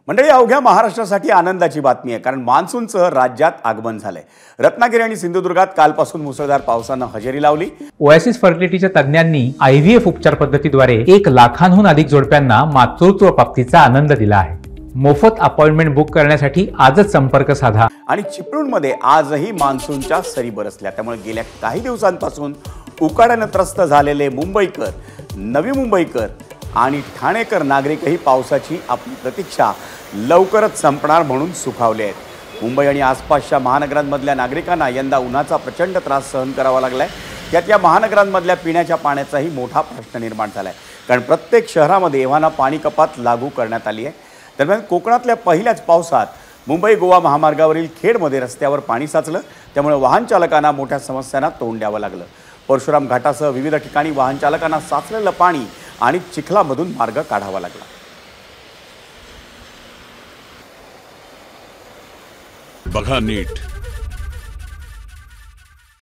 मंडळी, अवघ्या महाराष्ट्रासाठी आनंदाची बातमी आहे, कारण मान्सूनचं राज्यात आगमन झालंय। रत्नागिरी आणि सिंधुदुर्गात कालपासून मुसळधार पावसानं हजेरी लावली। ओएसिस फर्टिलिटीच्या तज्ञांनी आयव्हीएफ उपचार पद्धतीद्वारे 1 लाखांहून अधिक जोडप्यांना मातृत्व प्राप्तीचा आनंद दिला आहे। मोफत अपॉइंटमेंट बुक करण्यासाठी आजच संपर्क साधा। आणि चिपळूणमध्ये आजही मान्सूनच्या सरी बरसल्या, त्यामुळे गेल्या काही दिवसांपासून उकाड्यानं त्रस्त झालेले मुंबईकर, नवी मुंबईकर आणि ठाणेकर नागरिकही पावसाची आपली प्रतीक्षा लवकरच संपणार म्हणून सुखावले आहेत। मुंबई आणि आसपासच्या महानगरांमधल्या नागरिकांना यंदा उन्हाचा प्रचंड त्रास सहन करावा लागलाय। त्यात या महानगरांमधल्या पिण्याच्या पाण्याचाही मोठा प्रश्न निर्माण झालाय, कारण प्रत्येक शहरामध्ये एव्हाना पाणी कपात लागू करण्यात आली आहे। दरम्यान कोकणातल्या पहिल्याच पावसात मुंबई गोवा महामार्गावरील खेडमध्ये रस्त्यावर पाणी साचलं, त्यामुळे वाहन चालकांना मोठ्या समस्यांना तोंड द्यावं लागलं। परशुराम घाटासह विविध ठिकाणी वाहन चालकांना साचलेलं पाणी आणि चिखलामधून मार्ग काढावा लागला। बघा नीट,